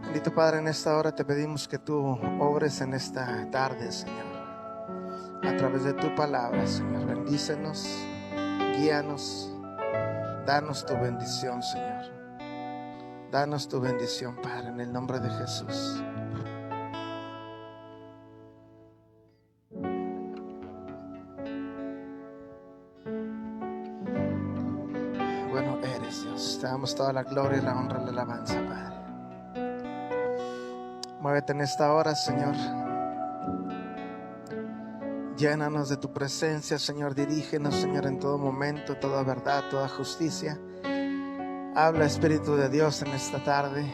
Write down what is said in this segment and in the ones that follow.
Bendito Padre, en esta hora te pedimos que tú obres en esta tarde, Señor, a través de tu palabra, Señor. Bendícenos, guíanos, danos tu bendición, Señor. Danos tu bendición, Padre, en el nombre de Jesús. Bueno eres, Dios. Te damos toda la gloria, la honra y la alabanza, Padre. Muévete en esta hora, Señor. Llénanos de tu presencia, Señor. Dirígenos, Señor, en todo momento, toda verdad, toda justicia. Habla, Espíritu de Dios, en esta tarde.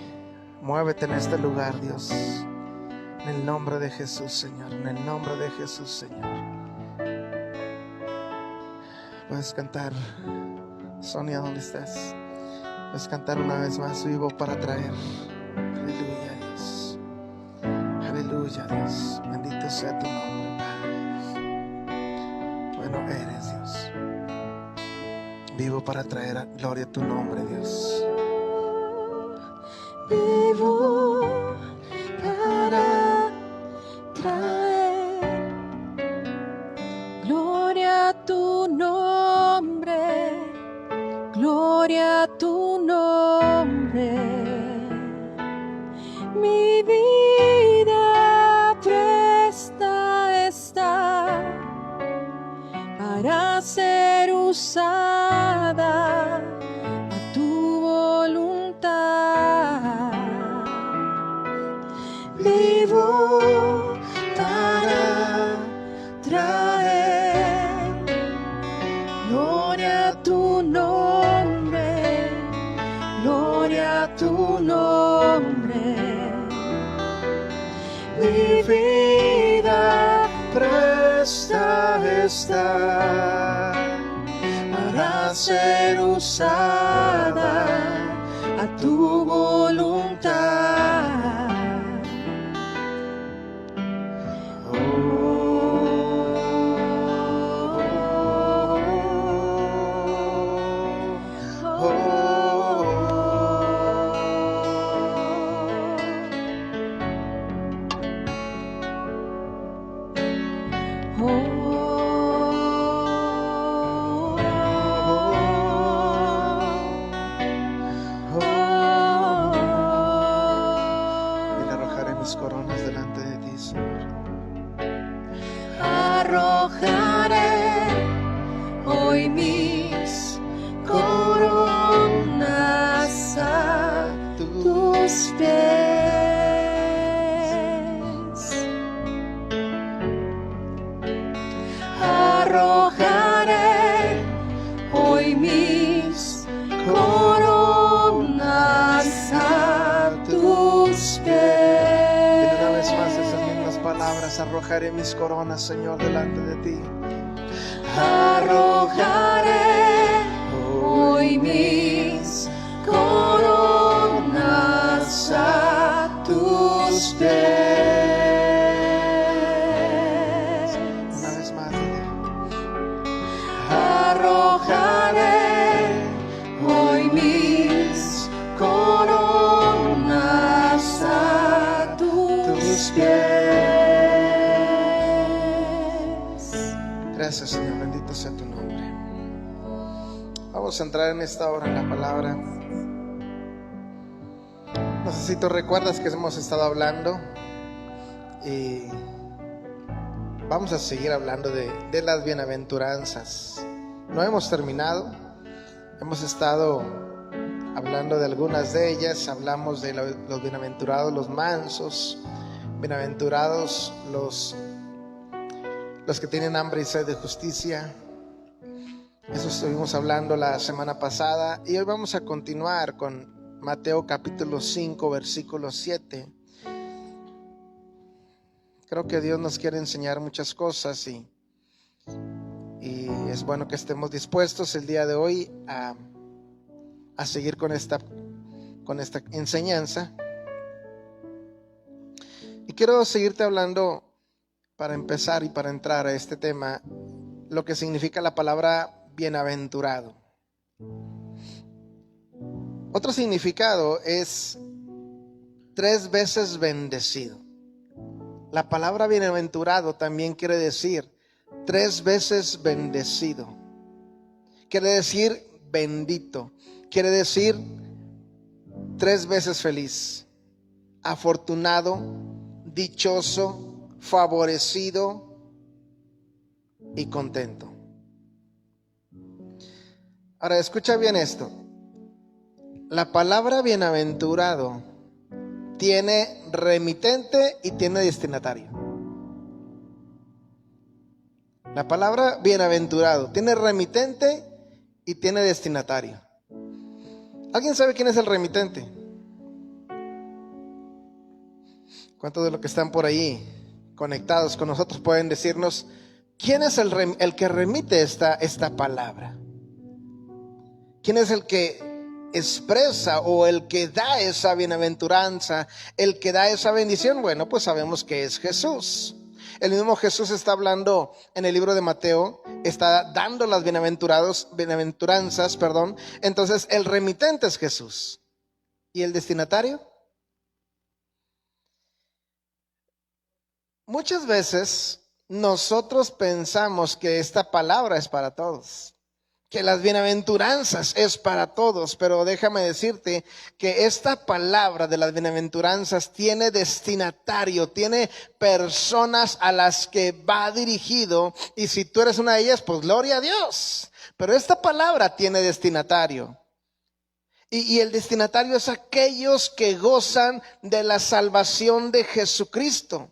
Muévete en este lugar, Dios. En el nombre de Jesús, Señor. En el nombre de Jesús, Señor. Puedes cantar. Sonia, ¿dónde estás? Puedes cantar una vez más. Vivo para traer. Aleluya, Dios. Aleluya, Dios. Bendito sea tu nombre, Padre. Bueno eres, Dios. Vivo para traer gloria a tu nombre, Dios. Vivo para traer gloria a tu nombre, gloria a tu nombre. Mi vida presta está para ser usada a tu voluntad. Vivo para traer gloria a tu nombre, gloria a tu nombre. Mi vida presta está para ser usada a tu voluntad. Mis coronas delante de ti, Señor. Arrojaré hoy mis coronas a tus pies. Arrojaré hoy mis coronas a tus pies. Palabras, arrojaré mis coronas, Señor, delante de ti. Arrojaré hoy mis coronas a tus pies. Una vez más, arrojaré hoy mis coronas a tus pies. Gracias, Señor, bendito sea tu nombre. Vamos a entrar en esta hora en la palabra. No sé si tú recuerdas que hemos estado hablando y vamos a seguir hablando de las bienaventuranzas. No hemos terminado. Hemos estado hablando de algunas de ellas. Hablamos de los bienaventurados, los mansos, bienaventurados los que tienen hambre y sed de justicia. Eso estuvimos hablando la semana pasada y hoy vamos a continuar con Mateo capítulo 5 versículo 7. Creo que Dios nos quiere enseñar muchas cosas y es bueno que estemos dispuestos el día de hoy a seguir con esta enseñanza. Y quiero seguirte hablando, para empezar y para entrar a este tema, lo que significa la palabra bienaventurado. Otro significado es 3 veces bendecido. La palabra bienaventurado también quiere decir 3 veces bendecido. Quiere decir bendito. Quiere decir 3 veces feliz, afortunado, dichoso, favorecido y contento. Ahora escucha bien esto. La palabra bienaventurado tiene remitente y tiene destinatario. La palabra bienaventurado tiene remitente y tiene destinatario. ¿Alguien sabe quién es el remitente? ¿Cuántos de los que están por ahí conectados con nosotros pueden decirnos quién es el que remite esta palabra? ¿Quién es el que expresa o el que da esa bienaventuranza, el que da esa bendición? Bueno, pues sabemos que es Jesús. El mismo Jesús está hablando en el libro de Mateo, está dando las bienaventuranzas. Entonces el remitente es Jesús. ¿Y el destinatario? Muchas veces nosotros pensamos que esta palabra es para todos, que las bienaventuranzas es para todos, pero déjame decirte que esta palabra de las bienaventuranzas tiene destinatario, tiene personas a las que va dirigido, y si tú eres una de ellas, pues gloria a Dios. Pero esta palabra tiene destinatario. Y el destinatario es aquellos que gozan de la salvación de Jesucristo.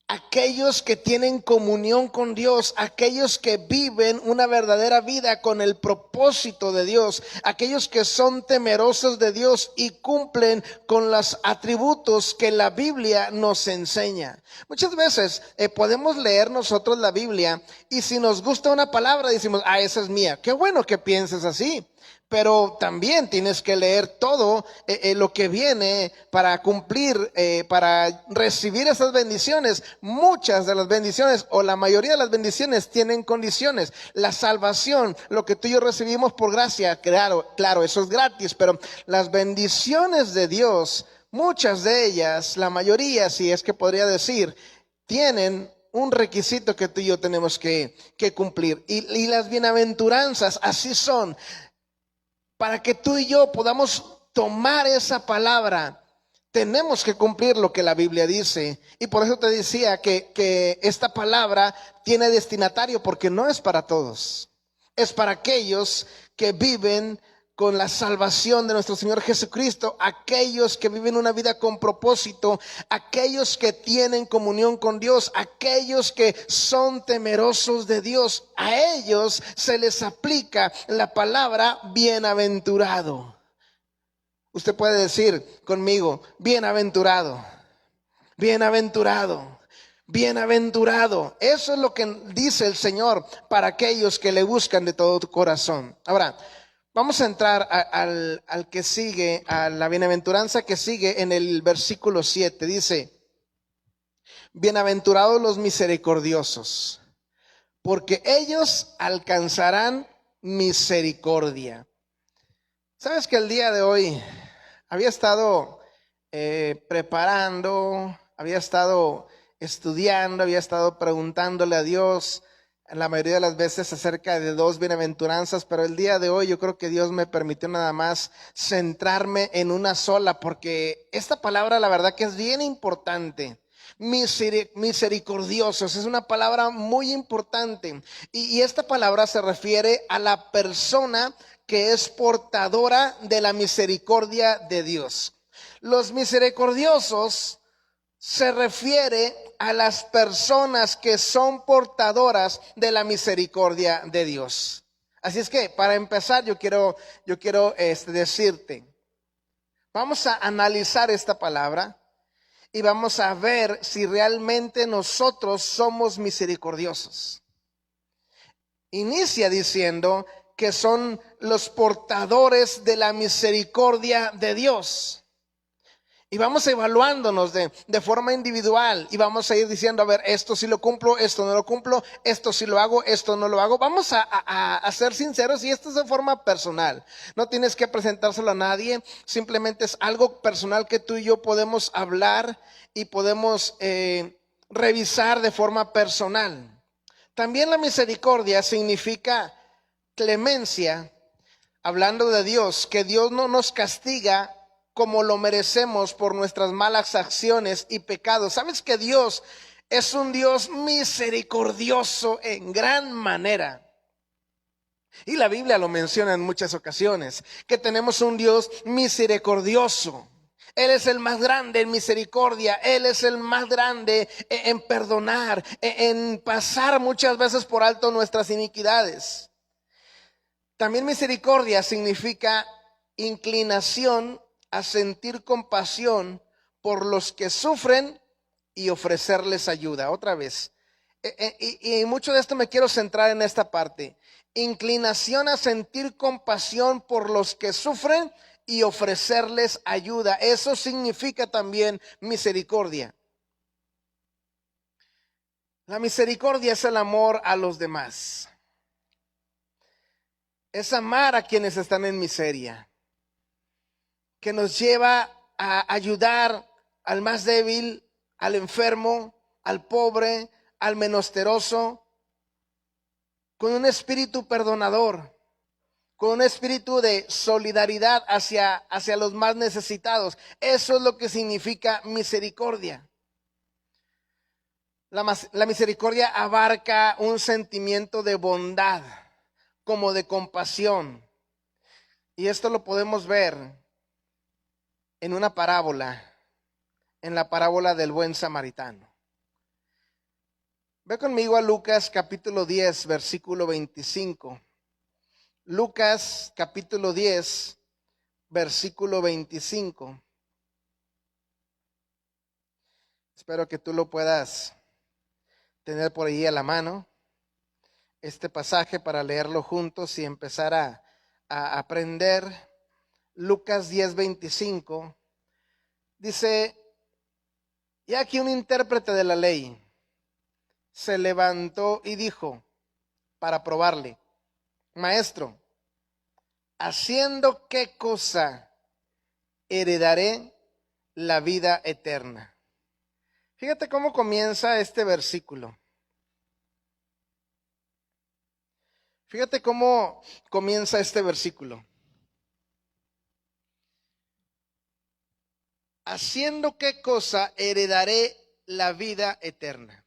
Aquellos que tienen comunión con Dios, aquellos que viven una verdadera vida con el propósito de Dios, aquellos que son temerosos de Dios y cumplen con los atributos que la Biblia nos enseña. Muchas veces podemos leer nosotros la Biblia y si nos gusta una palabra decimos, esa es mía. Qué bueno que pienses así. Pero también tienes que leer todo lo que viene para cumplir, para recibir esas bendiciones. Muchas de las bendiciones o la mayoría de las bendiciones tienen condiciones. La salvación, lo que tú y yo recibimos por gracia, claro, eso es gratis. Pero las bendiciones de Dios, muchas de ellas, la mayoría, si es que podría decir, tienen un requisito que tú y yo tenemos que cumplir. Y las bienaventuranzas así son. Para que tú y yo podamos tomar esa palabra, tenemos que cumplir lo que la Biblia dice. Y por eso te decía que esta palabra tiene destinatario, porque no es para todos. Es para aquellos que viven con la salvación de nuestro Señor Jesucristo, aquellos que viven una vida con propósito, aquellos que tienen comunión con Dios, aquellos que son temerosos de Dios. A ellos se les aplica la palabra bienaventurado. Usted puede decir conmigo, bienaventurado, bienaventurado, bienaventurado. Eso es lo que dice el Señor para aquellos que le buscan de todo tu corazón. Ahora, vamos a entrar al que sigue, a la bienaventuranza que sigue en el versículo 7. Dice, bienaventurados los misericordiosos, porque ellos alcanzarán misericordia. ¿Sabes que el día de hoy había estado preparando, había estado estudiando, había estado preguntándole a Dios la mayoría de las veces acerca de 2 bienaventuranzas, pero el día de hoy yo creo que Dios me permitió nada más centrarme en una sola, porque esta palabra la verdad que es bien importante. Misericordiosos es una palabra muy importante, y esta palabra se refiere a la persona que es portadora de la misericordia de Dios. Los misericordiosos se refiere a las personas que son portadoras de la misericordia de Dios. Así es que para empezar yo quiero decirte, vamos a analizar esta palabra y vamos a ver si realmente nosotros somos misericordiosos. Inicia diciendo que son los portadores de la misericordia de Dios. Y vamos evaluándonos de forma individual y vamos a ir diciendo, a ver, esto sí lo cumplo, esto no lo cumplo, esto sí lo hago, esto no lo hago. Vamos a ser sinceros y esto es de forma personal. No tienes que presentárselo a nadie, simplemente es algo personal que tú y yo podemos hablar y podemos revisar de forma personal. También la misericordia significa clemencia, hablando de Dios, que Dios no nos castiga como lo merecemos por nuestras malas acciones y pecados. ¿Sabes que Dios es un Dios misericordioso en gran manera? Y la Biblia lo menciona en muchas ocasiones, que tenemos un Dios misericordioso. Él es el más grande en misericordia, Él es el más grande en perdonar, en pasar muchas veces por alto nuestras iniquidades. También misericordia significa inclinación a sentir compasión por los que sufren y ofrecerles ayuda. Otra vez, y mucho de esto me quiero centrar en esta parte. Inclinación a sentir compasión por los que sufren y ofrecerles ayuda. Eso significa también misericordia. La misericordia es el amor a los demás. Es amar a quienes están en miseria, que nos lleva a ayudar al más débil, al enfermo, al pobre, al menesteroso, con un espíritu perdonador, con un espíritu de solidaridad hacia los más necesitados. Eso es lo que significa misericordia. La misericordia abarca un sentimiento de bondad, como de compasión. Y esto lo podemos ver en una parábola, en la parábola del buen samaritano. Ve conmigo a Lucas capítulo 10, versículo 25. Lucas capítulo 10, versículo 25. Espero que tú lo puedas tener por ahí a la mano, este pasaje para leerlo juntos y empezar a aprender. Lucas 10, 25. Dice, y aquí un intérprete de la ley se levantó y dijo, para probarle, maestro, ¿haciendo qué cosa heredaré la vida eterna? Fíjate cómo comienza este versículo. Fíjate cómo comienza este versículo. ¿Haciendo qué cosa heredaré la vida eterna?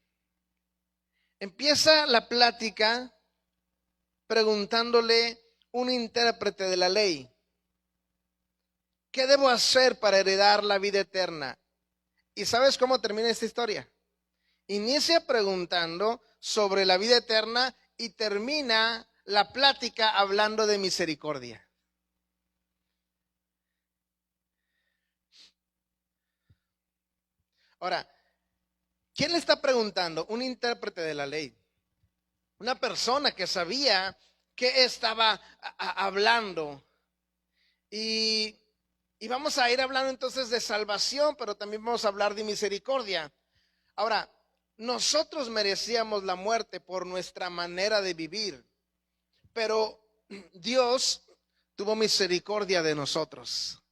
Empieza la plática preguntándole un intérprete de la ley, ¿qué debo hacer para heredar la vida eterna? ¿Y sabes cómo termina esta historia? Inicia preguntando sobre la vida eterna y termina la plática hablando de misericordia. Ahora, ¿quién le está preguntando? Un intérprete de la ley. Una persona que sabía qué estaba hablando. Y vamos a ir hablando entonces de salvación, pero también vamos a hablar de misericordia. Ahora, nosotros merecíamos la muerte por nuestra manera de vivir, pero Dios tuvo misericordia de nosotros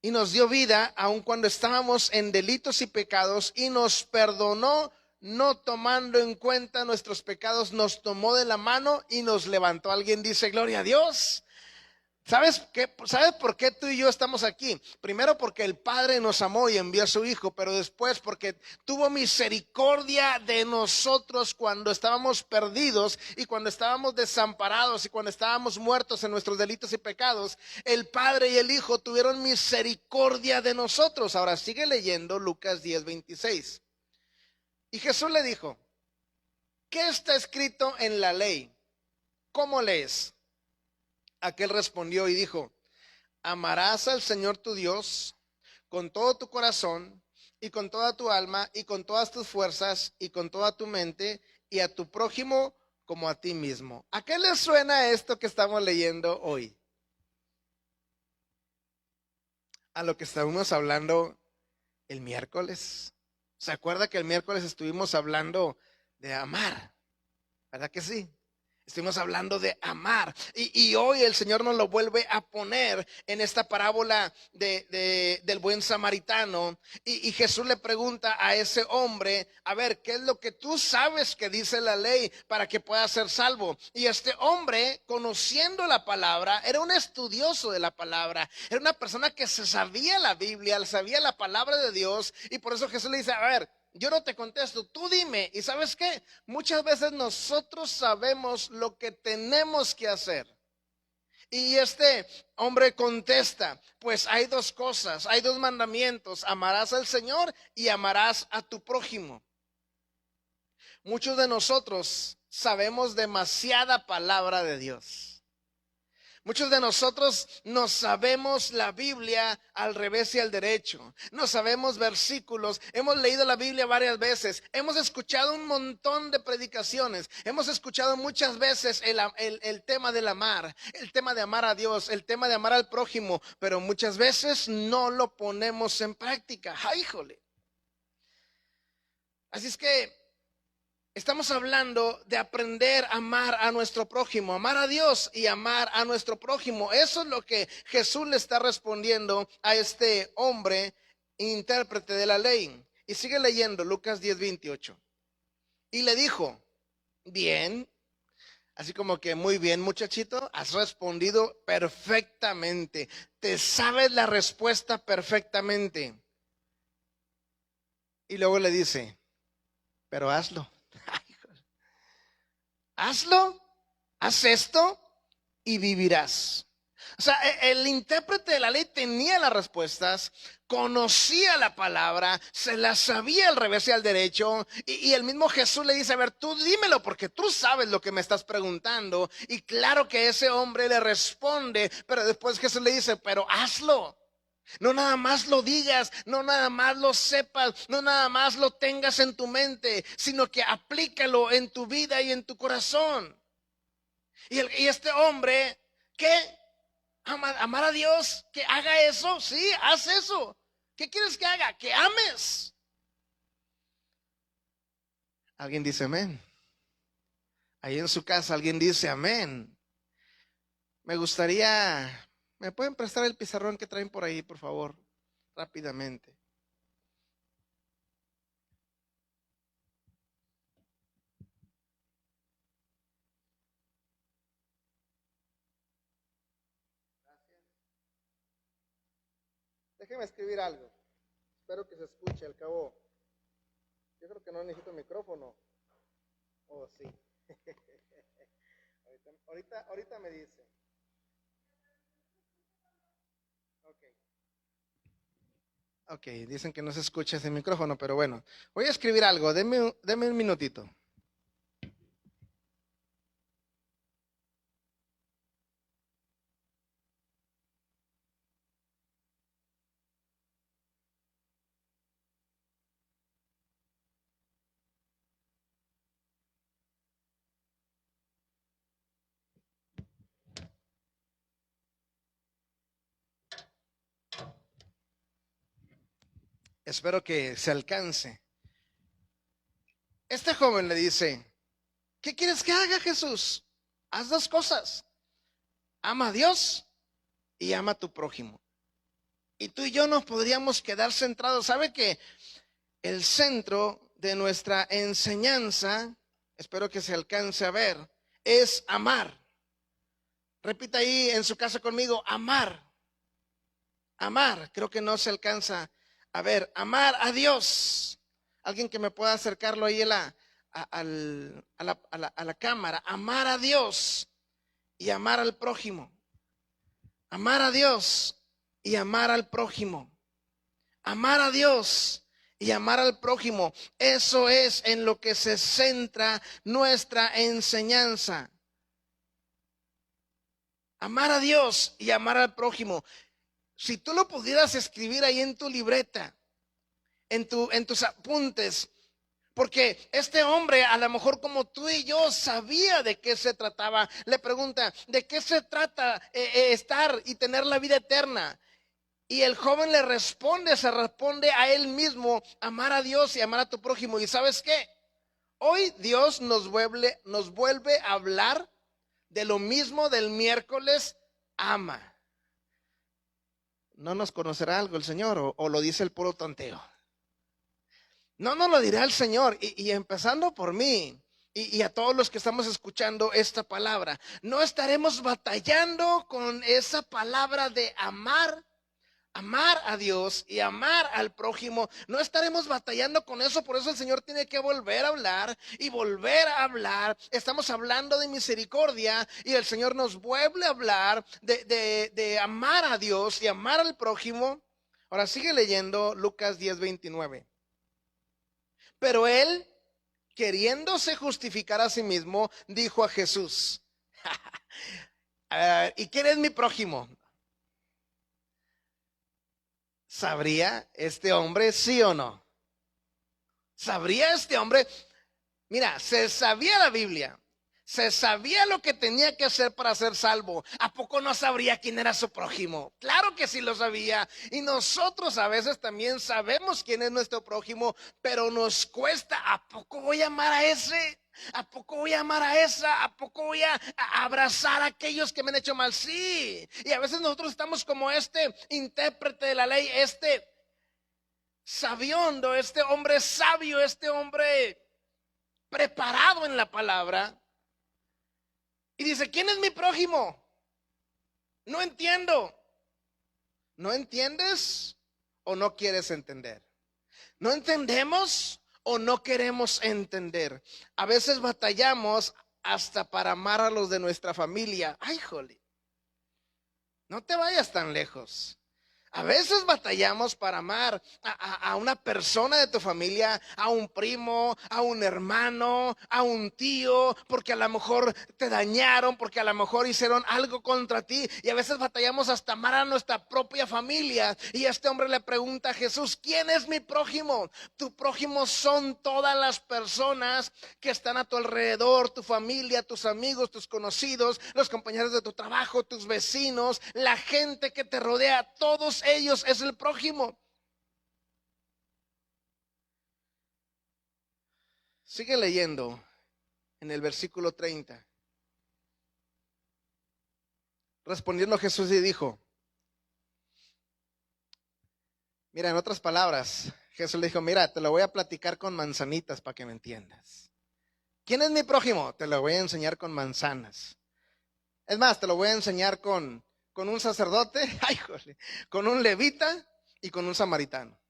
y nos dio vida aun cuando estábamos en delitos y pecados, y nos perdonó, no tomando en cuenta nuestros pecados, nos tomó de la mano y nos levantó. Alguien dice, gloria a Dios. ¿Sabes por qué tú y yo estamos aquí? Primero porque el Padre nos amó y envió a su Hijo, pero después porque tuvo misericordia de nosotros cuando estábamos perdidos y cuando estábamos desamparados y cuando estábamos muertos en nuestros delitos y pecados. El Padre y el Hijo tuvieron misericordia de nosotros. Ahora sigue leyendo Lucas 10, 26. Y Jesús le dijo, ¿qué está escrito en la ley? ¿Cómo lees? Aquel respondió y dijo, amarás al Señor tu Dios con todo tu corazón y con toda tu alma y con todas tus fuerzas y con toda tu mente, y a tu prójimo como a ti mismo. ¿A qué le suena esto que estamos leyendo hoy? a lo que estábamos hablando el miércoles. ¿Se acuerda que el miércoles estuvimos hablando de amar? ¿Verdad que sí? Estuvimos hablando de amar y hoy el Señor nos lo vuelve a poner en esta parábola del buen samaritano y Jesús le pregunta a ese hombre, a ver, ¿qué es lo que tú sabes que dice la ley para que puedas ser salvo? Y este hombre, conociendo la palabra, era un estudioso de la palabra, era una persona que se sabía la Biblia, sabía la palabra de Dios, y por eso Jesús le dice, a ver, yo no te contesto, tú dime. ¿Y sabes qué? Muchas veces nosotros sabemos lo que tenemos que hacer. Y este hombre contesta, pues hay dos cosas, hay dos mandamientos, amarás al Señor y amarás a tu prójimo. Muchos de nosotros sabemos demasiada palabra de Dios. Muchos de nosotros no sabemos la Biblia al revés y al derecho. No sabemos versículos. Hemos leído la Biblia varias veces. Hemos escuchado un montón de predicaciones. Hemos escuchado muchas veces el tema del amar, el tema de amar a Dios, el tema de amar al prójimo. Pero muchas veces no lo ponemos en práctica. ¡Ay, híjole! Así es que estamos hablando de aprender a amar a nuestro prójimo, amar a Dios y amar a nuestro prójimo. Eso es lo que Jesús le está respondiendo a este hombre, intérprete de la ley. Y sigue leyendo Lucas 10:28. Y le dijo, bien, así como que muy bien, muchachito, has respondido perfectamente. Te sabes la respuesta perfectamente. Y luego le dice, pero hazlo. Hazlo, haz esto y vivirás. O sea, el intérprete de la ley tenía las respuestas, conocía la palabra, se la sabía al revés y al derecho. Y el mismo Jesús le dice, a ver, tú dímelo porque tú sabes lo que me estás preguntando. Y claro que ese hombre le responde, pero después Jesús le dice, pero hazlo. No nada más lo digas, no nada más lo sepas, no nada más lo tengas en tu mente, sino que aplícalo en tu vida y en tu corazón. Y este hombre, ¿qué? Amar a Dios, que haga eso, sí, haz eso. ¿Qué quieres que haga? Que ames. Alguien dice amén. Ahí en su casa alguien dice amén. Me gustaría... ¿Me pueden prestar el pizarrón que traen por ahí, por favor? Rápidamente. Gracias. Déjeme escribir algo. Espero que se escuche, al cabo. Yo creo que no necesito micrófono. Oh, sí. ahorita me dice. Ok, dicen que no se escucha ese micrófono, pero bueno, voy a escribir algo, deme un minutito. Espero que se alcance. Este joven le dice, ¿qué quieres que haga, Jesús? Haz dos cosas. Ama a Dios y ama a tu prójimo. Y tú y yo nos podríamos quedar centrados. ¿Sabe que el centro de nuestra enseñanza, espero que se alcance a ver, es amar? Repita ahí en su casa conmigo, amar. Amar, creo que no se alcanza a ver. Amar a Dios. Alguien que me pueda acercarlo ahí a la cámara. Amar a Dios y amar al prójimo. Amar a Dios y amar al prójimo. Amar a Dios y amar al prójimo. Eso es en lo que se centra nuestra enseñanza. Amar a Dios y amar al prójimo. Si tú lo pudieras escribir ahí en tu libreta, en tus apuntes, porque este hombre, a lo mejor como tú y yo, sabía de qué se trataba. Le pregunta, ¿de qué se trata estar y tener la vida eterna? Y el joven le responde, se responde a él mismo, amar a Dios y amar a tu prójimo. ¿Y sabes qué? Hoy Dios nos vuelve a hablar de lo mismo del miércoles, ama. ¿No nos conocerá algo el Señor o lo dice el puro tonteo? No nos lo dirá el Señor. Y empezando por mí y a todos los que estamos escuchando esta palabra, no estaremos batallando con esa palabra de amar a Dios y amar al prójimo. No estaremos batallando con eso. Por eso el Señor tiene que volver a hablar y volver a hablar. Estamos hablando de misericordia y el Señor nos vuelve a hablar de amar a Dios y amar al prójimo. Ahora sigue leyendo Lucas 10:29. Pero él, queriéndose justificar a sí mismo, dijo a Jesús: ¿y quién es mi prójimo? ¿Sabría este hombre, sí o no? ¿Sabría este hombre? Mira, se sabía la Biblia, se sabía lo que tenía que hacer para ser salvo. ¿A poco no sabría quién era su prójimo? Claro que sí lo sabía. Y nosotros a veces también sabemos quién es nuestro prójimo, pero nos cuesta. ¿A poco voy a amar a ese? ¿A poco voy a amar a esa? ¿A poco voy a abrazar a aquellos que me han hecho mal? Sí. Y a veces nosotros estamos como este intérprete de la ley, este sabiondo, este hombre sabio, este hombre preparado en la palabra. Y dice: ¿quién es mi prójimo? No entiendo. ¿No entiendes o no quieres entender? ¿No entendemos o no queremos entender? A veces batallamos hasta para amar a los de nuestra familia. Ay, jole, no te vayas tan lejos. A veces batallamos para amar a una persona de tu familia, a un primo, a un hermano, a un tío, porque a lo mejor te dañaron, porque a lo mejor hicieron algo contra ti. Y a veces batallamos hasta amar a nuestra propia familia. Y este hombre le pregunta a Jesús: ¿quién es mi prójimo? Tu prójimo son todas las personas que están a tu alrededor, tu familia, tus amigos, tus conocidos, los compañeros de tu trabajo, tus vecinos, la gente que te rodea. Todos ellos es el prójimo. Sigue leyendo en el versículo 30. Respondiendo Jesús y dijo, mira, en otras palabras, Jesús le dijo: mira, te lo voy a platicar con manzanitas para que me entiendas. ¿Quién es mi prójimo? Te lo voy a enseñar con manzanas. Es más, te lo voy a enseñar con un sacerdote, ay, jole, con un levita y con un samaritano.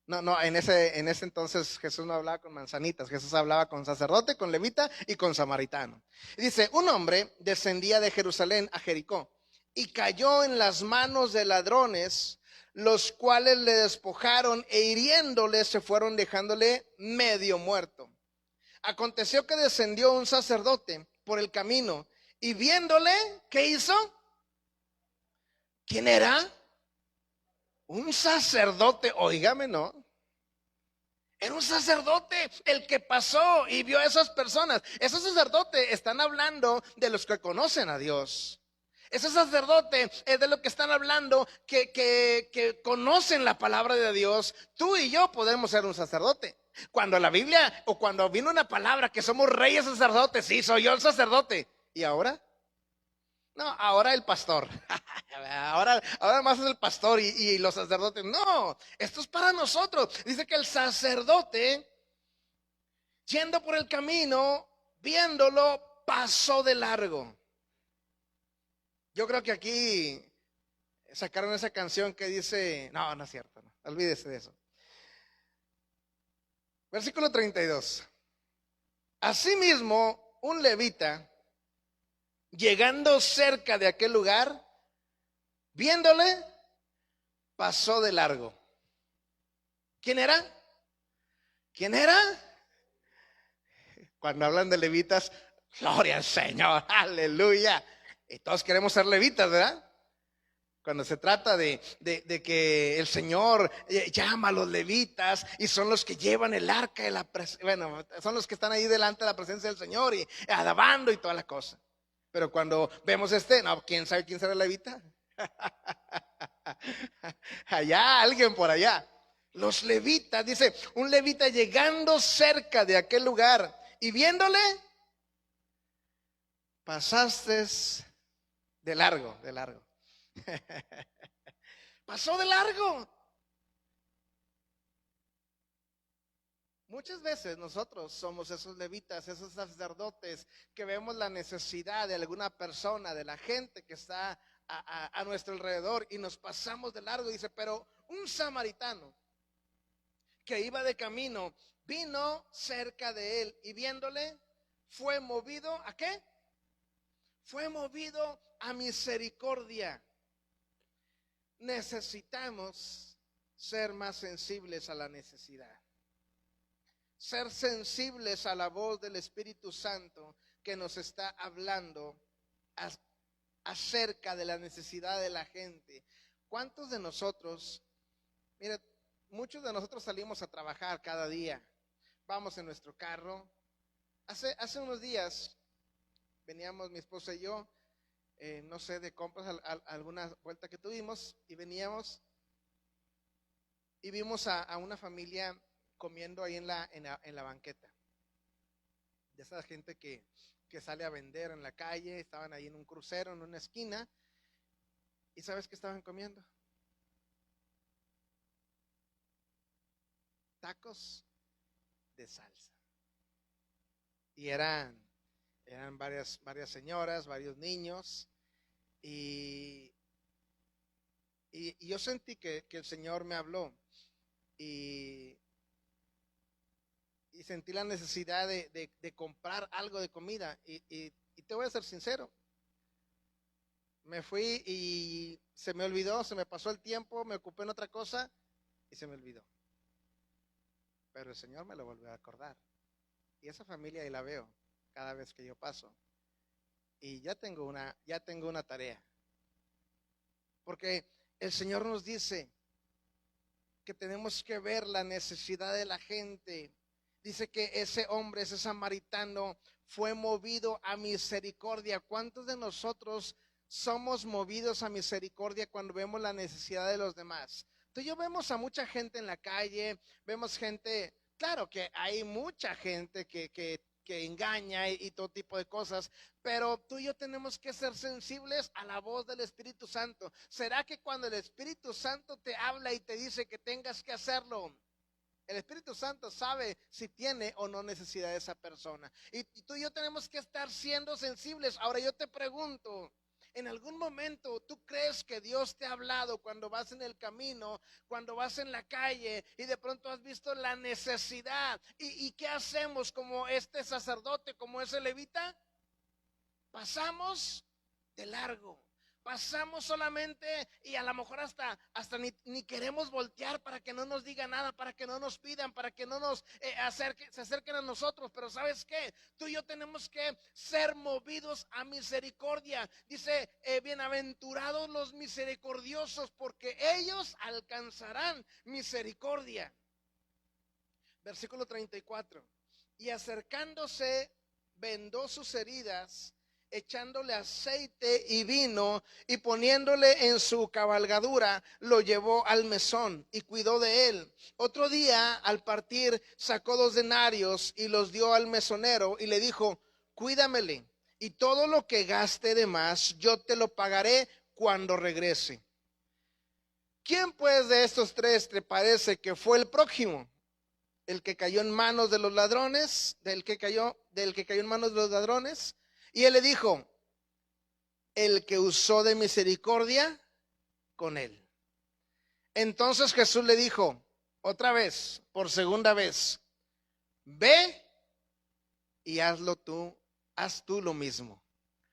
No, en ese entonces Jesús no hablaba con manzanitas, Jesús hablaba con sacerdote, con levita y con samaritano. Y dice: un hombre descendía de Jerusalén a Jericó y cayó en las manos de ladrones, los cuales le despojaron e hiriéndole se fueron dejándole medio muerto. Aconteció que descendió un sacerdote por el camino y viéndole, ¿qué hizo? ¿Quién era? Un sacerdote, oígame, ¿no? Era un sacerdote el que pasó y vio a esas personas. Esos sacerdotes están hablando de los que conocen a Dios. Ese sacerdote es de lo que están hablando que conocen la palabra de Dios. Tú y yo podemos ser un sacerdote. Cuando la Biblia o cuando vino una palabra que somos reyes sacerdotes, sí, soy yo el sacerdote. ¿Y ahora? No, ahora el pastor. Ahora más es el pastor y los sacerdotes. No, esto es para nosotros. Dice que el sacerdote, yendo por el camino, viéndolo, pasó de largo. Yo creo que aquí sacaron esa canción que dice, no es cierto, no, olvídese de eso. Versículo 32. Asimismo, un levita, llegando cerca de aquel lugar, viéndole, pasó de largo. ¿Quién era? ¿Quién era? Cuando hablan de levitas, gloria al Señor, aleluya. Y todos queremos ser levitas, ¿verdad? Cuando se trata de que el Señor llama a los levitas y son los que llevan el arca de la presencia, bueno, son los que están ahí delante de la presencia del Señor y alabando y toda la cosa. Pero cuando vemos no, ¿quién sabe quién será el levita? Allá, alguien por allá. Los levitas, dice, un levita llegando cerca de aquel lugar y viéndole, pasaste de largo, de largo. Pasó de largo. Muchas veces nosotros somos esos levitas, esos sacerdotes que vemos la necesidad de alguna persona, de la gente que está a nuestro alrededor y nos pasamos de largo. Dice, pero un samaritano que iba de camino vino cerca de él y viéndole fue movido ¿a qué? Fue movido a misericordia. Necesitamos ser más sensibles a la necesidad. Ser sensibles a la voz del Espíritu Santo que nos está hablando acerca de la necesidad de la gente. ¿Cuántos de nosotros, mira, muchos de nosotros salimos a trabajar cada día, vamos en nuestro carro? Hace unos días veníamos mi esposa y yo, no sé, de compras, alguna vuelta que tuvimos, y veníamos y vimos a una familia comiendo ahí en la banqueta. De esa gente que sale a vender en la calle. Estaban ahí en un crucero, en una esquina. ¿Y sabes qué estaban comiendo? Tacos de salsa. Y eran varias señoras, varios niños. Y yo sentí que el Señor me habló. Y sentí la necesidad de comprar algo de comida. Y te voy a ser sincero. Me fui y se me olvidó, se me pasó el tiempo, me ocupé en otra cosa y se me olvidó. Pero el Señor me lo volvió a acordar. Y esa familia ahí la veo cada vez que yo paso. Y ya tengo una tarea. Porque el Señor nos dice que tenemos que ver la necesidad de la gente. Dice que ese hombre, ese samaritano, fue movido a misericordia. ¿Cuántos de nosotros somos movidos a misericordia cuando vemos la necesidad de los demás? Tú y yo vemos a mucha gente en la calle, vemos gente, claro que hay mucha gente que engaña y todo tipo de cosas, pero tú y yo tenemos que ser sensibles a la voz del Espíritu Santo. ¿Será que cuando el Espíritu Santo te habla y te dice que tengas que hacerlo, el Espíritu Santo sabe si tiene o no necesidad de esa persona? Y tú y yo tenemos que estar siendo sensibles. Ahora yo te pregunto, ¿en algún momento tú crees que Dios te ha hablado cuando vas en el camino, cuando vas en la calle y de pronto has visto la necesidad? ¿Y qué hacemos como este sacerdote, como ese levita? Pasamos de largo. Pasamos solamente y a lo mejor hasta ni queremos voltear para que no nos diga nada, para que no nos pidan, para que no nos se acerquen a nosotros. Pero ¿sabes qué? Tú y yo tenemos que ser movidos a misericordia. Dice, bienaventurados los misericordiosos, porque ellos alcanzarán misericordia. Versículo 34. Y acercándose, vendó sus heridas, echándole aceite y vino, y poniéndole en su cabalgadura, lo llevó al mesón y cuidó de él. Otro día, al partir, sacó 2 denarios y los dio al mesonero y le dijo, cuídamele, y todo lo que gaste de más, yo te lo pagaré cuando regrese. ¿Quién pues de estos 3 te parece que fue el prójimo? ¿El que cayó en manos de los ladrones? ¿Del que cayó en manos de los ladrones? Y él le dijo, el que usó de misericordia con él. Entonces Jesús le dijo, otra vez, por segunda vez, ve y haz tú lo mismo.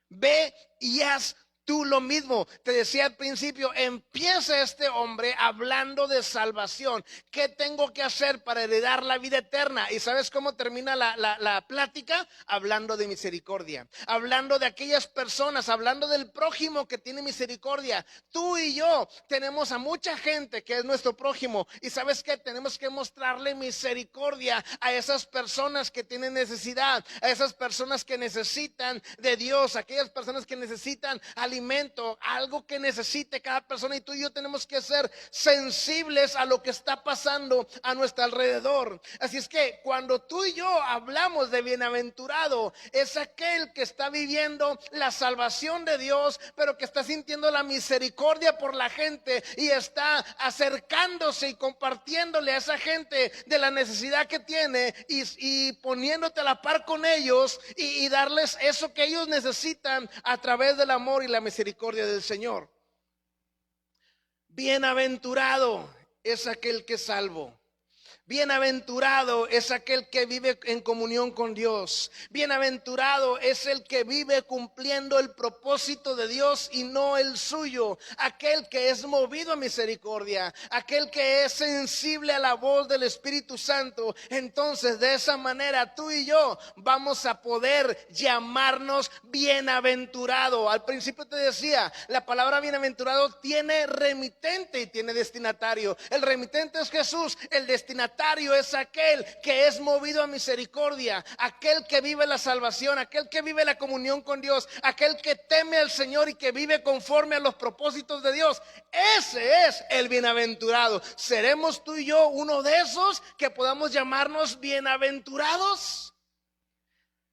Ve y haz tú lo mismo. Te decía al principio, empieza este hombre hablando de salvación. ¿Qué tengo que hacer para heredar la vida eterna? ¿Y sabes cómo termina la plática? Hablando de misericordia, hablando de aquellas personas, hablando del prójimo que tiene misericordia. Tú y yo tenemos a mucha gente que es nuestro prójimo, y ¿sabes qué? Tenemos que mostrarle misericordia a esas personas que tienen necesidad, a esas personas que necesitan de Dios, aquellas personas que necesitan alimentar alimento, algo que necesite cada persona, y tú y yo tenemos que ser sensibles a lo que está pasando a nuestro alrededor. Así es que cuando tú y yo hablamos de bienaventurado, es aquel que está viviendo la salvación de Dios, pero que está sintiendo la misericordia por la gente y está acercándose y compartiéndole a esa gente de la necesidad que tiene y poniéndote a la par con ellos y darles eso que ellos necesitan a través del amor y la misericordia del Señor. Bienaventurado es aquel que es salvo. Bienaventurado es aquel que vive en comunión con Dios. Bienaventurado es el que vive cumpliendo el propósito de Dios y no el suyo. Aquel que es movido a misericordia, aquel que es sensible a la voz del Espíritu Santo. Entonces, de esa manera tú y yo vamos a poder llamarnos bienaventurado. Al principio te decía, la palabra bienaventurado tiene remitente y tiene destinatario. El remitente es Jesús, el destinatario es aquel que es movido a misericordia, aquel que vive la salvación, aquel que vive la comunión con Dios, aquel que teme al Señor y que vive conforme a los propósitos de Dios. Ese es el bienaventurado. ¿Seremos tú y yo uno de esos que podamos llamarnos bienaventurados?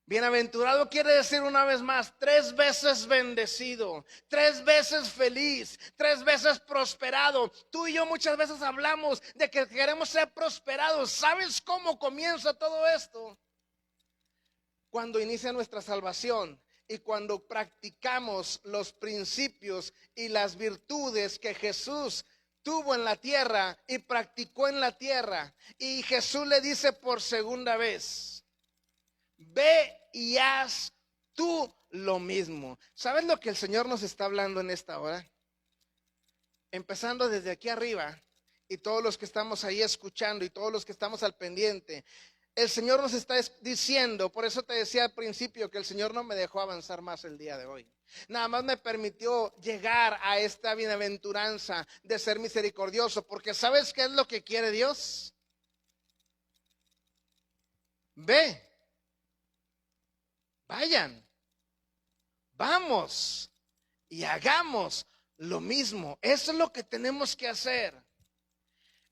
Bienaventurado quiere decir, una vez más, 3 veces bendecido, 3 veces feliz, 3 veces prosperado. Tú y yo muchas veces hablamos de que queremos ser prosperados. ¿Sabes cómo comienza todo esto? Cuando inicia nuestra salvación y cuando practicamos los principios y las virtudes que Jesús tuvo en la tierra y practicó en la tierra. Y Jesús le dice por segunda vez: ve y haz tú lo mismo. ¿Sabes lo que el Señor nos está hablando en esta hora? Empezando desde aquí arriba, y todos los que estamos ahí escuchando y todos los que estamos al pendiente, el Señor nos está diciendo, por eso te decía al principio que el Señor no me dejó avanzar más el día de hoy. Nada más me permitió llegar a esta bienaventuranza de ser misericordioso, porque ¿sabes qué es lo que quiere Dios? Ve. Vayan, vamos y hagamos lo mismo. Eso es lo que tenemos que hacer.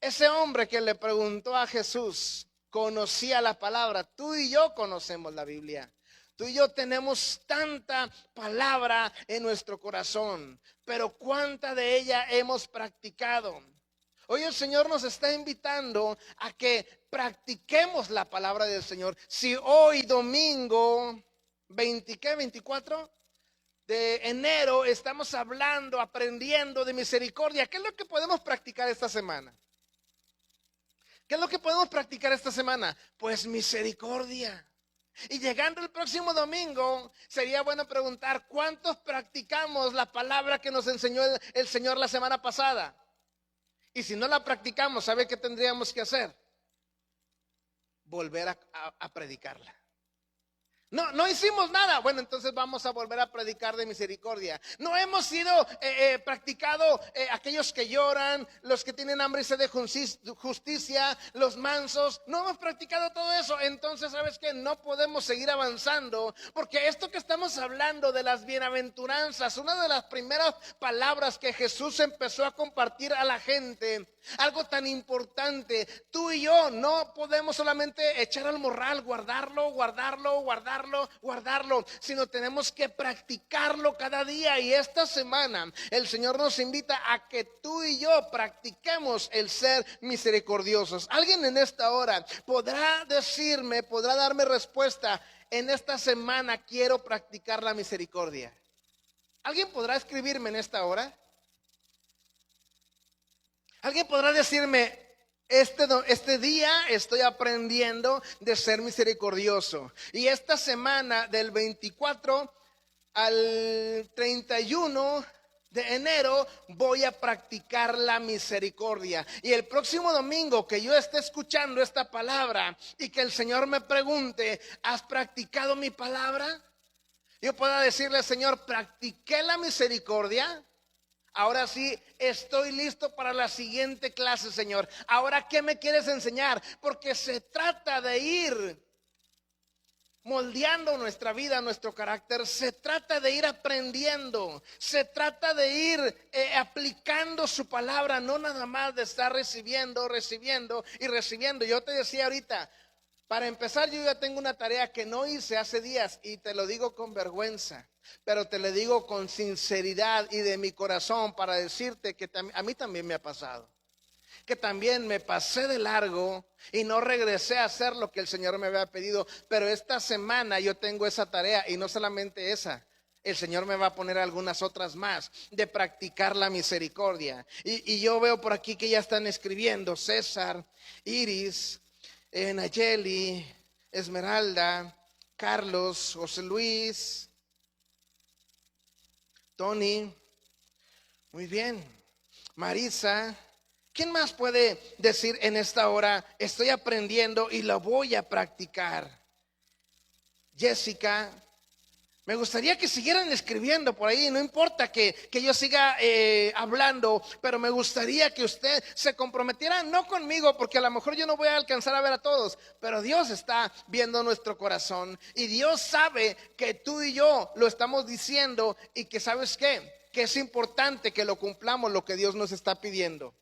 Ese hombre que le preguntó a Jesús conocía la palabra. Tú y yo conocemos la Biblia. Tú y yo tenemos tanta palabra en nuestro corazón, pero ¿cuánta de ella hemos practicado? Hoy el Señor nos está invitando a que practiquemos la palabra del Señor. Si hoy domingo 24 de enero estamos hablando, aprendiendo de misericordia, ¿qué es lo que podemos practicar esta semana? ¿Qué es lo que podemos practicar esta semana? Pues misericordia. Y llegando el próximo domingo, sería bueno preguntar, ¿cuántos practicamos la palabra que nos enseñó el Señor la semana pasada? Y si no la practicamos, ¿sabe qué tendríamos que hacer? Volver a predicarla. No hicimos nada. Bueno, entonces vamos a volver a predicar de misericordia. No hemos sido practicado aquellos que lloran, los que tienen hambre y sed de justicia, los mansos. No hemos practicado todo eso. Entonces, ¿sabes qué? No podemos seguir avanzando, porque esto que estamos hablando de las bienaventuranzas, una de las primeras palabras que Jesús empezó a compartir a la gente, algo tan importante. Tú y yo no podemos solamente echar al morral, guardarlo, sino tenemos que practicarlo cada día. Y esta semana el Señor nos invita a que tú y yo practiquemos el ser misericordiosos. Alguien en esta hora podrá decirme, podrá darme respuesta: en esta semana quiero practicar la misericordia. ¿Alguien podrá escribirme en esta hora? ¿Alguien podrá decirme: este día estoy aprendiendo de ser misericordioso, y esta semana del 24 al 31 de enero voy a practicar la misericordia? Y el próximo domingo que yo esté escuchando esta palabra y que el Señor me pregunte: ¿has practicado mi palabra? Yo pueda decirle: Señor, practiqué la misericordia. Ahora sí, estoy listo para la siguiente clase, Señor. Ahora, ¿qué me quieres enseñar? Porque se trata de ir moldeando nuestra vida, nuestro carácter. Se trata de ir aprendiendo, se trata de ir aplicando su palabra, no nada más de estar recibiendo y recibiendo. Yo te decía ahorita, para empezar, yo ya tengo una tarea que no hice hace días y te lo digo con vergüenza, pero te lo digo con sinceridad y de mi corazón para decirte que a mí también me ha pasado. Que también me pasé de largo y no regresé a hacer lo que el Señor me había pedido. Pero esta semana yo tengo esa tarea, y no solamente esa, el Señor me va a poner algunas otras más, de practicar la misericordia. Y yo veo por aquí que ya están escribiendo: César, Iris, Nayeli, Esmeralda, Carlos, José Luis, Tony. Muy bien. Marisa. ¿Quién más puede decir en esta hora: estoy aprendiendo y lo voy a practicar? Jessica. Me gustaría que siguieran escribiendo por ahí. No importa que yo siga hablando, pero me gustaría que usted se comprometiera, no conmigo, porque a lo mejor yo no voy a alcanzar a ver a todos, pero Dios está viendo nuestro corazón y Dios sabe que tú y yo lo estamos diciendo, y que ¿sabes qué? Que es importante que lo cumplamos, lo que Dios nos está pidiendo.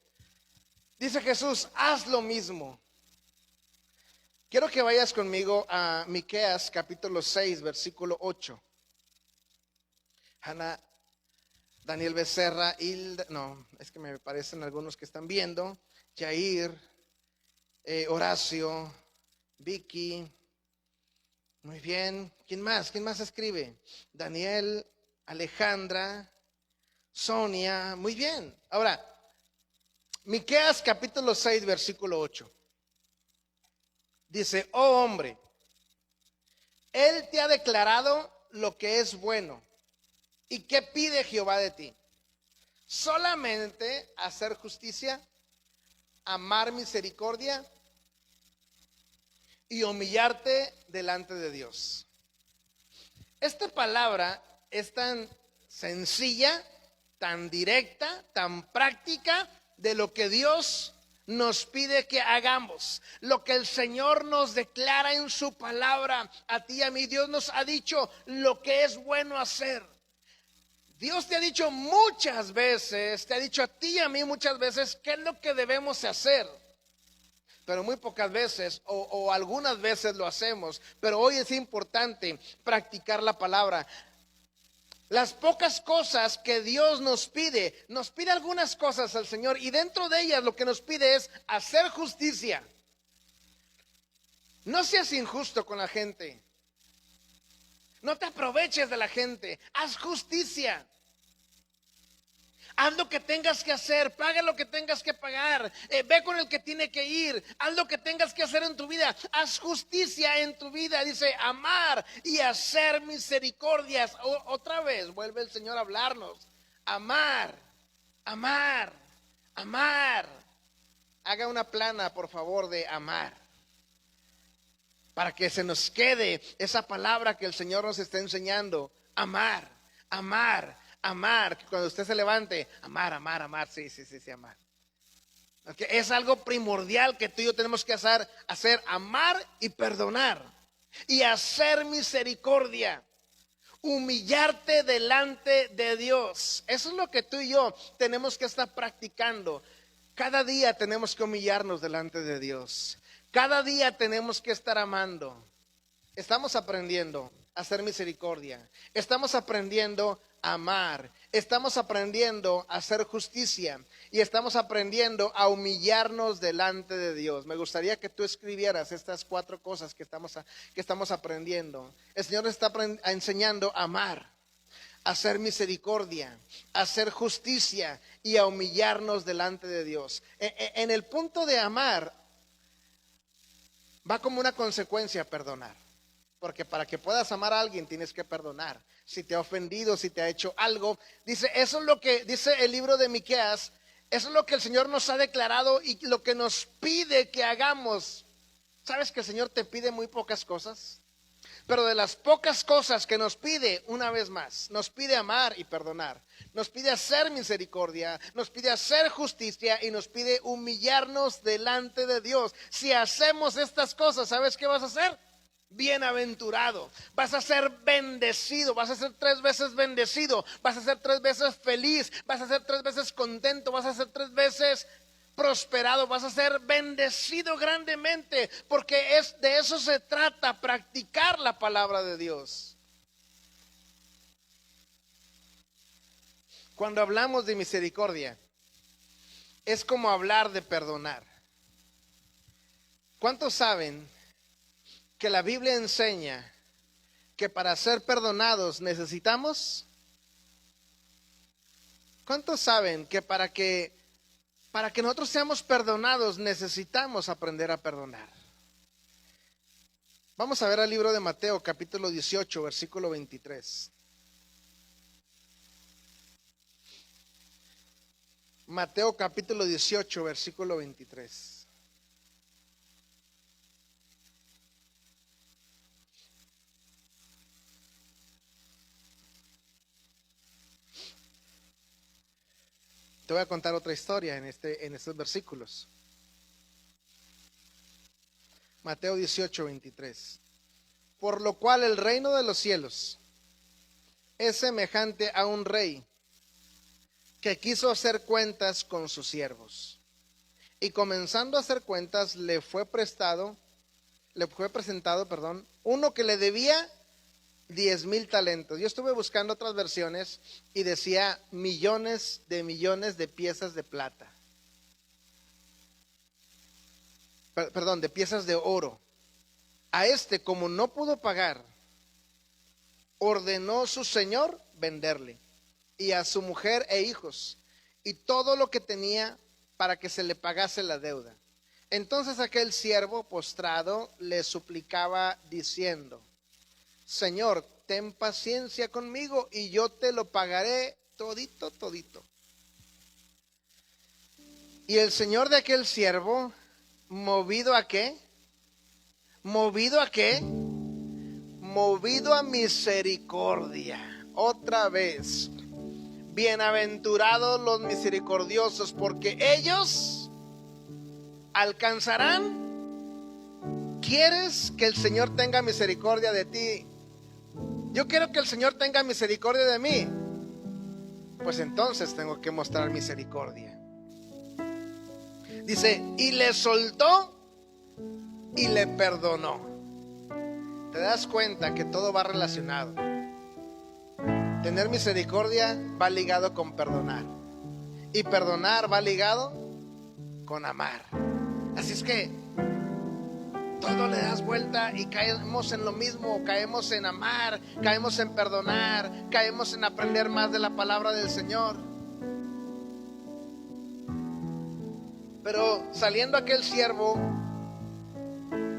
Dice Jesús: haz lo mismo. Quiero que vayas conmigo a Miqueas capítulo 6, versículo 8. Hanna, Daniel Becerra, Hilda, no, es que me parecen algunos que están viendo. Jair, Horacio, Vicky. Muy bien. ¿Quién más? ¿Quién más escribe? Daniel, Alejandra, Sonia. Muy bien. Ahora, Miqueas capítulo 6, versículo 8. Dice: oh hombre, Él te ha declarado lo que es bueno. ¿Y qué pide Jehová de ti? Solamente hacer justicia, amar misericordia y humillarte delante de Dios. Esta palabra es tan sencilla, tan directa, tan práctica, de lo que Dios nos pide que hagamos, lo que el Señor nos declara en su palabra a ti y a mí. Dios nos ha dicho lo que es bueno hacer. Dios te ha dicho muchas veces, te ha dicho a ti y a mí muchas veces qué es lo que debemos hacer, pero muy pocas veces o algunas veces lo hacemos. Pero hoy es importante practicar la palabra. Las pocas cosas que Dios nos pide algunas cosas al Señor, y dentro de ellas lo que nos pide es hacer justicia. No seas injusto con la gente. No te aproveches de la gente. Haz justicia. Haz lo que tengas que hacer, paga lo que tengas que pagar, ve con el que tiene que ir, haz lo que tengas que hacer en tu vida, haz justicia en tu vida. Dice: amar y hacer misericordias. Otra vez vuelve el Señor a hablarnos: amar, amar, amar. Haga una plana, por favor, de amar, para que se nos quede esa palabra que el Señor nos está enseñando. Amar, amar, amar. Que cuando usted se levante: amar, amar, amar. Sí, amar. Okay. Es algo primordial que tú y yo tenemos que hacer: amar y perdonar y hacer misericordia, humillarte delante de Dios. Eso es lo que tú y yo tenemos que estar practicando. Cada día tenemos que humillarnos delante de Dios. Cada día tenemos que estar amando. Estamos aprendiendo a hacer misericordia. Estamos aprendiendo a amar. Estamos aprendiendo a hacer justicia. Y estamos aprendiendo a humillarnos delante de Dios. Me gustaría que tú escribieras estas 4 cosas que estamos aprendiendo. El Señor nos está enseñando a amar, a hacer misericordia, a hacer justicia y a humillarnos delante de Dios. En el punto de amar va como una consecuencia perdonar. Porque para que puedas amar a alguien tienes que perdonar. Si te ha ofendido, si te ha hecho algo. Dice, eso es lo que dice el libro de Miqueas. Eso es lo que el Señor nos ha declarado y lo que nos pide que hagamos. ¿Sabes que el Señor te pide muy pocas cosas? Pero de las pocas cosas que nos pide, una vez más, nos pide amar y perdonar. Nos pide hacer misericordia, nos pide hacer justicia y nos pide humillarnos delante de Dios. Si hacemos estas cosas, ¿sabes qué vas a hacer? bienaventurado, vas a ser bendecido, vas a ser 3 veces bendecido, vas a ser 3 veces feliz, vas a ser 3 veces contento, vas a ser 3 veces prosperado, vas a ser bendecido grandemente, porque de eso se trata, practicar la palabra de Dios. Cuando hablamos de misericordia, es como hablar de perdonar. ¿Cuántos saben que la Biblia enseña que para ser perdonados necesitamos? ¿Cuántos saben que para que nosotros seamos perdonados necesitamos aprender a perdonar? Vamos a ver el libro de Mateo, capítulo 18, versículo 23. Mateo capítulo 18, versículo 23. Te voy a contar otra historia en estos versículos. Mateo 18, 23. Por lo cual el reino de los cielos es semejante a un rey que quiso hacer cuentas con sus siervos. Y comenzando a hacer cuentas, le fue presentado, uno que le debía 10,000 talentos. Yo estuve buscando otras versiones y decía millones de piezas de plata. De piezas de oro. A este, como no pudo pagar, ordenó su señor venderle, y a su mujer e hijos, y todo lo que tenía, para que se le pagase la deuda. Entonces aquel siervo postrado le suplicaba diciendo: Señor, ten paciencia conmigo y yo te lo pagaré todito. Y el señor de aquel siervo, ¿movido a qué? ¿Movido a qué? Movido a misericordia. Otra vez. Bienaventurados los misericordiosos, porque ellos alcanzarán. ¿Quieres que el Señor tenga misericordia de ti? Yo quiero que el Señor tenga misericordia de mí. Pues entonces tengo que mostrar misericordia. Dice, y le soltó y le perdonó. ¿Te das cuenta que todo va relacionado? Tener misericordia va ligado con perdonar. Y perdonar va ligado con amar. Así es que todo le das vuelta y caemos en lo mismo. Caemos en amar, caemos en perdonar, caemos en aprender más de la palabra del Señor. Pero saliendo aquel siervo,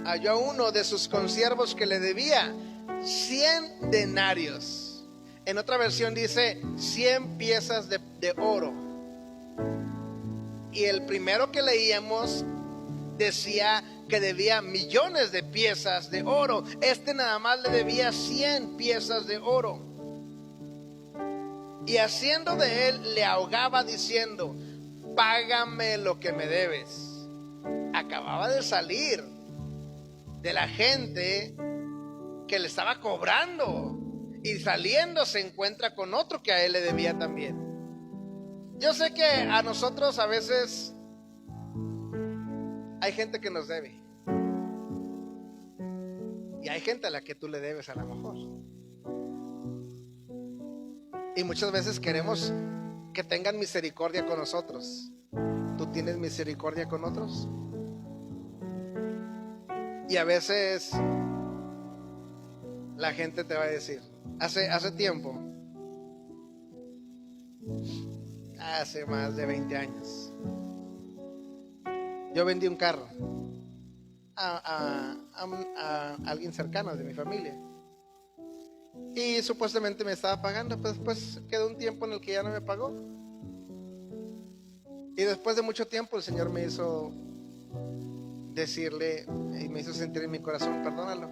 halló a uno de sus consiervos que le debía 100 denarios. En otra versión dice 100 piezas de oro. Y el primero que leíamos decía que debía millones de piezas de oro. Este nada más le debía 100 piezas de oro. Y haciendo de él le ahogaba diciendo: págame lo que me debes. Acababa de salir de la gente que le estaba cobrando, y saliendo se encuentra con otro que a él le debía también. Yo sé que a nosotros a veces hay gente que nos debe, y hay gente a la que tú le debes a lo mejor. Y muchas veces queremos que tengan misericordia con nosotros. ¿Tú tienes misericordia con otros? Y a veces la gente te va a decir, hace tiempo, hace más de 20 años, yo vendí un carro a alguien cercano de mi familia, y supuestamente me estaba pagando, pero después quedó un tiempo en el que ya no me pagó. Y después de mucho tiempo el Señor me hizo decirle, y me hizo sentir en mi corazón, perdónalo.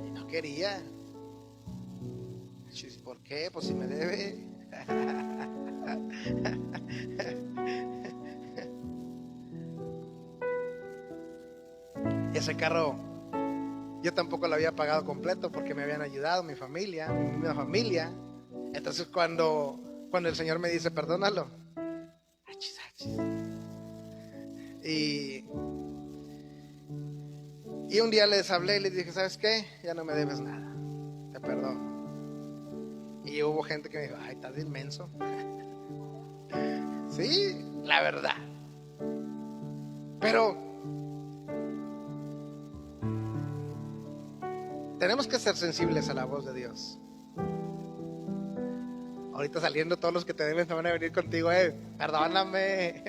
Y no quería. ¿Por qué? Pues si me debe. Ese carro Yo tampoco lo había pagado completo porque me habían ayudado mi familia, mi misma familia. Entonces cuando el Señor me dice, perdónalo. Achis, achis. Y un día les hablé y les dije, ¿sabes qué? Ya no me debes nada, te perdono. Y hubo gente que me dijo, ay, estás inmenso. Sí, la verdad. Pero tenemos que ser sensibles a la voz de Dios. Ahorita saliendo todos los que te deben se van a venir contigo, perdóname.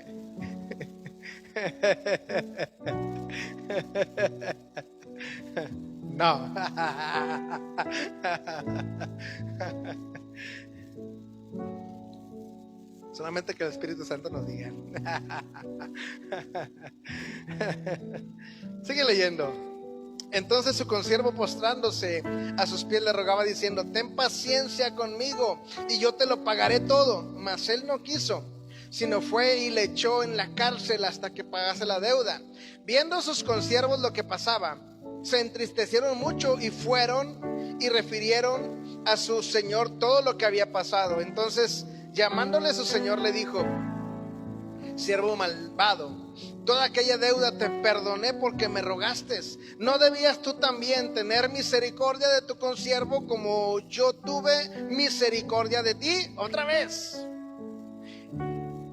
No. Solamente que el Espíritu Santo nos diga. Sigue leyendo. Entonces su consiervo, postrándose a sus pies, le rogaba diciendo, ten paciencia conmigo y yo te lo pagaré todo. Mas él no quiso, sino fue y le echó en la cárcel hasta que pagase la deuda. Viendo sus consiervos lo que pasaba, se entristecieron mucho y fueron y refirieron a su señor todo lo que había pasado. Entonces, llamándole su señor, le dijo, siervo malvado, toda aquella deuda te perdoné porque me rogaste. ¿No debías tú también tener misericordia de tu consiervo como yo tuve misericordia de ti? Otra vez.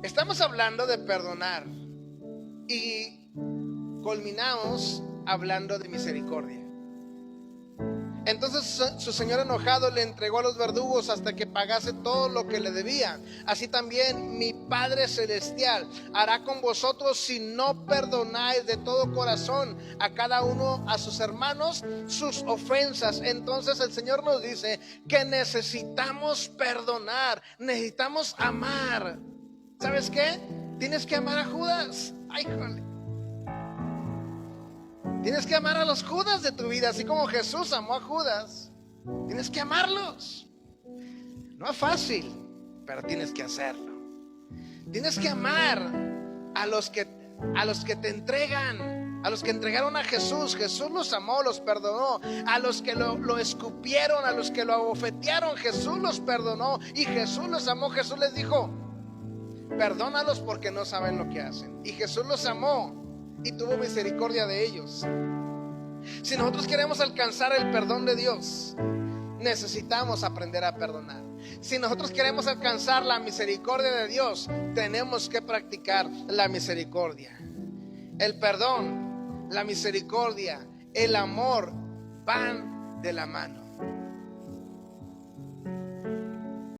Estamos hablando de perdonar y culminamos hablando de misericordia. Entonces su señor enojado le entregó a los verdugos hasta que pagase todo lo que le debía. Así también mi Padre Celestial hará con vosotros si no perdonáis de todo corazón a cada uno a sus hermanos sus ofensas. Entonces el Señor nos dice que necesitamos perdonar, necesitamos amar. ¿Sabes qué? Tienes que amar a Judas. Ay, jole. Tienes que amar a los Judas de tu vida, así como Jesús amó a Judas. Tienes que amarlos. No es fácil, pero tienes que hacerlo. Tienes que amar a los que te entregan, a los que entregaron a Jesús. Jesús los amó, los perdonó. A los que lo escupieron, a los que lo abofetearon, Jesús los perdonó y Jesús los amó. Jesús les dijo, perdónalos porque no saben lo que hacen. Y Jesús los amó y tuvo misericordia de ellos. Si nosotros queremos alcanzar el perdón de Dios, necesitamos aprender a perdonar. Si nosotros queremos alcanzar la misericordia de Dios, tenemos que practicar la misericordia. El perdón, la misericordia, el amor van de la mano.